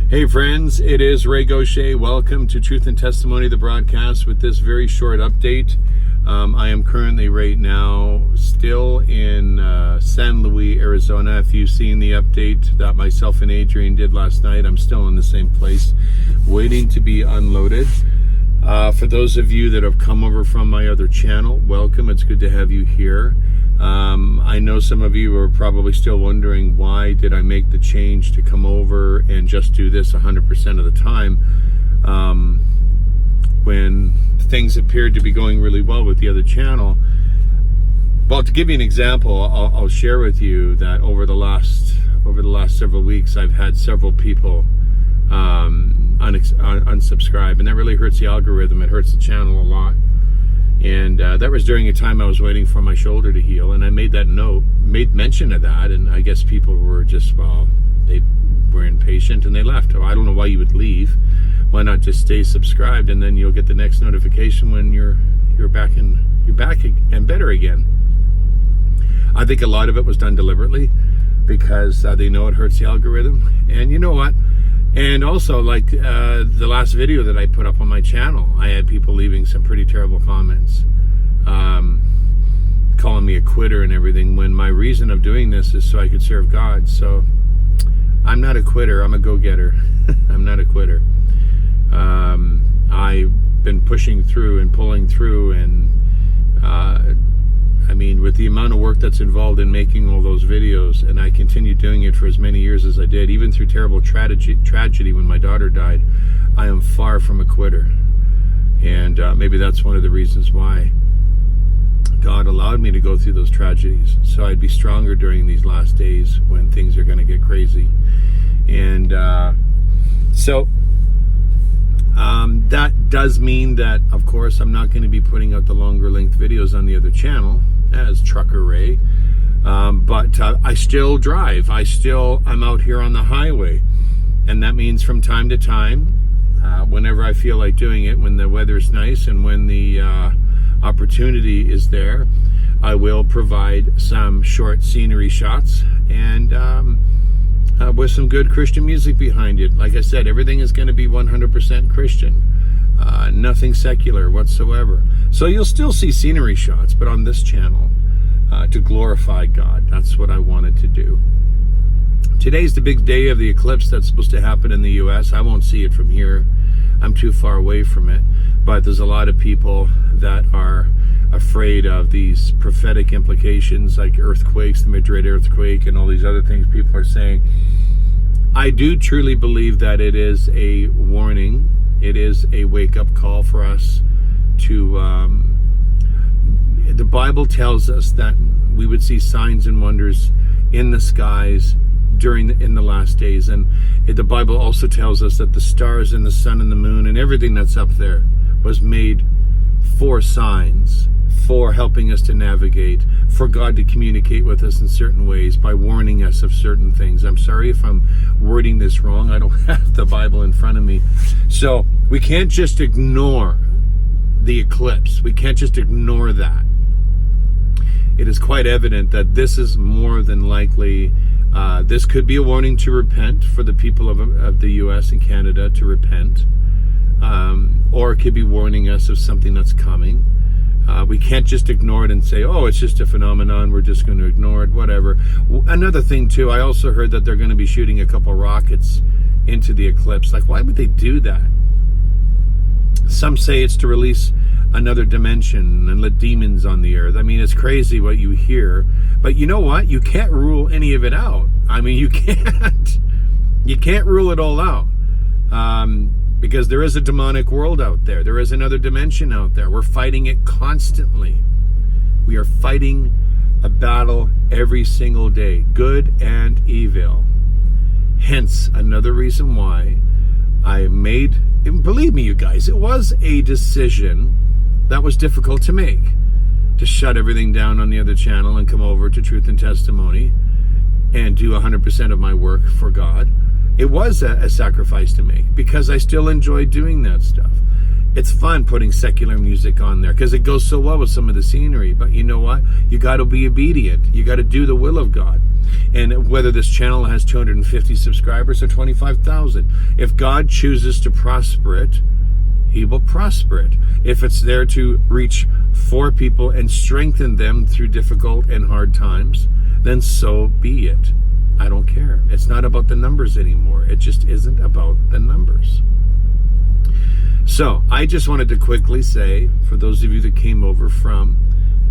Hey friends, it is Ray Gauthier. Welcome to Truth and Testimony, the broadcast, with this very short update. I am currently right now still in San Luis, Arizona. If you've seen the update that myself and Adrian did last night, I'm still in the same place, waiting to be unloaded. For those of you that have come over from my other channel, welcome. It's good to have you here. I know some of you are probably still wondering, why did I make the change to come over and just do this 100% of the time when things appeared to be going really well with the other channel? Well, to give you an example, I'll share with you that over the last several weeks, I've had several people unsubscribe, and that really hurts the algorithm. It hurts the channel a lot. And that was during a time I was waiting for my shoulder to heal, and I made mention of that, and I guess people were just, well, they were impatient and they left. I don't know why you would leave. Why not just stay subscribed, and then you'll get the next notification when you're back and better again. I think a lot of it was done deliberately because they know it hurts the algorithm. And you know what? And also, like the last video that I put up on my channel, I had people leaving some pretty terrible comments, calling me a quitter and everything, when my reason of doing this is so I could serve God. So I'm not a quitter, I'm a go-getter. I'm not a quitter. I've been pushing through and pulling through, and I mean, with the amount of work that's involved in making all those videos, and I continued doing it for as many years as I did, even through terrible tragedy when my daughter died, I am far from a quitter. And maybe that's one of the reasons why God allowed me to go through those tragedies, so I'd be stronger during these last days when things are going to get crazy. And so that does mean that, of course, I'm not going to be putting out the longer length videos on the other channel as Trucker Ray, but I still drive. I'm out here on the highway, and that means from time to time, whenever I feel like doing it, when the weather's nice and when the opportunity is there, I will provide some short scenery shots, and with some good Christian music behind it. Like I said, everything is going to be 100% Christian, nothing secular whatsoever. So you'll still see scenery shots, but on this channel, to glorify God. That's what I wanted to do. Today's the big day of the eclipse that's supposed to happen in the US. I won't see it from here. I'm too far away from it. But there's a lot of people that are afraid of these prophetic implications, like earthquakes, the Madrid earthquake, and all these other things people are saying. I do truly believe that it is a warning. It is a wake-up call for us to... the Bible tells us that we would see signs and wonders in the skies in the last days. And the Bible also tells us that the stars and the sun and the moon and everything that's up there was made for signs, for helping us to navigate, for God to communicate with us in certain ways by warning us of certain things. I'm sorry if I'm wording this wrong. I don't have the Bible in front of me. So we can't just ignore the eclipse. We can't just ignore that. It is quite evident that this is more than likely, this could be a warning to repent for the people of the US and Canada, to repent. Or it could be warning us of something that's coming. We can't just ignore it and say, oh, it's just a phenomenon, we're just going to ignore it, whatever. Another thing, too, I also heard that they're going to be shooting a couple rockets into the eclipse. Like, why would they do that? Some say it's to release another dimension and let demons on the earth. I mean, it's crazy what you hear. But you know what? You can't rule any of it out. I mean, you can't. You can't rule it all out. Because there is a demonic world out there. There is another dimension out there. We're fighting it constantly. We are fighting a battle every single day, good and evil. Hence, another reason why I made, believe me, you guys, it was a decision that was difficult to make, to shut everything down on the other channel and come over to Truth and Testimony and do 100% of my work for God. It was a sacrifice to make, because I still enjoy doing that stuff. It's fun putting secular music on there because it goes so well with some of the scenery. But you know what? You got to be obedient. You got to do the will of God. And whether this channel has 250 subscribers or 25,000, if God chooses to prosper it, He will prosper it. If it's there to reach 4 people and strengthen them through difficult and hard times, then so be it. I don't care. It's not about the numbers anymore. It just isn't about the numbers. So I just wanted to quickly say, for those of you that came over from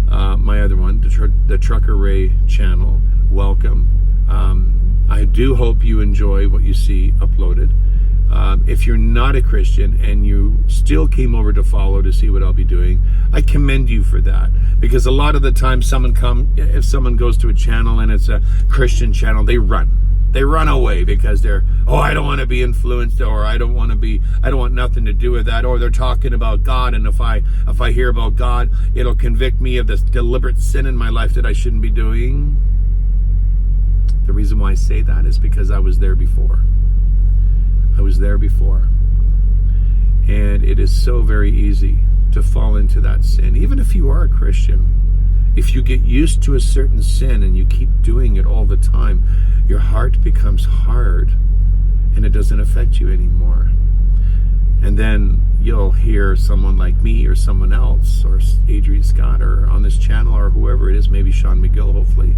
my other one, the Trucker Ray channel, welcome. I do hope you enjoy what you see uploaded. If you're not a Christian and you still came over to follow to see what I'll be doing, I commend you for that. Because a lot of the time if someone goes to a channel and it's a Christian channel, they run. They run away because I don't want to be influenced, or I don't want nothing to do with that, or they're talking about God, and if I hear about God, it'll convict me of this deliberate sin in my life that I shouldn't be doing. The reason why I say that is because I was there before. I was there before. And it is so very easy to fall into that sin. Even if you are a Christian, if you get used to a certain sin and you keep doing it all the time, your heart becomes hard and it doesn't affect you anymore. And then you'll hear someone like me or someone else, or Adrian Scott, or on this channel, or whoever it is, maybe Sean McGill, hopefully.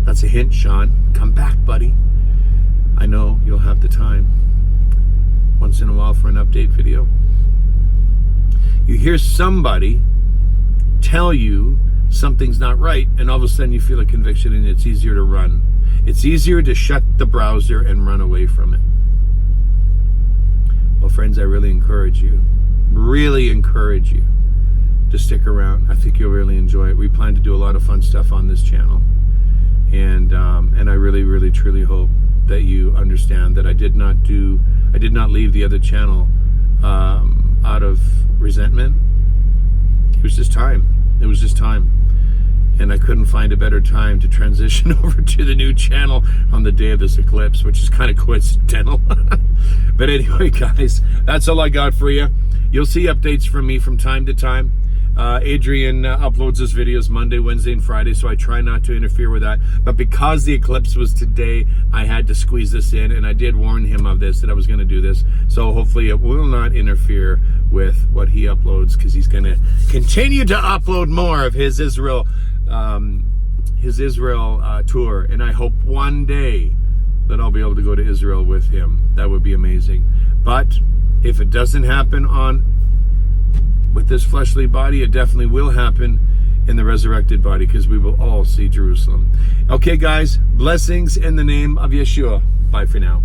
That's a hint, Sean. Come back, buddy. I know you'll have the time once in a while for an update video. You hear somebody tell you something's not right, and all of a sudden you feel a conviction, and it's easier to run. It's easier to shut the browser and run away from it. Well, friends, I really encourage you to stick around. I think you'll really enjoy it. We plan to do a lot of fun stuff on this channel, and I really, really, truly hope that you understand that I did not leave the other channel out of resentment. It was just time. And I couldn't find a better time to transition over to the new channel on the day of this eclipse, which is kind of coincidental. But anyway, guys, that's all I got for you. You'll see updates from me from time to time. Adrian uploads his videos Monday, Wednesday, and Friday, so I try not to interfere with that. But because the eclipse was today, I had to squeeze this in, and I did warn him of this, that I was going to do this. So hopefully it will not interfere with what he uploads, because he's going to continue to upload more of his Israel tour. And I hope one day that I'll be able to go to Israel with him. That would be amazing. But if it doesn't happen with this fleshly body, it definitely will happen in the resurrected body, because we will all see Jerusalem. Okay, guys, blessings in the name of Yeshua. Bye for now.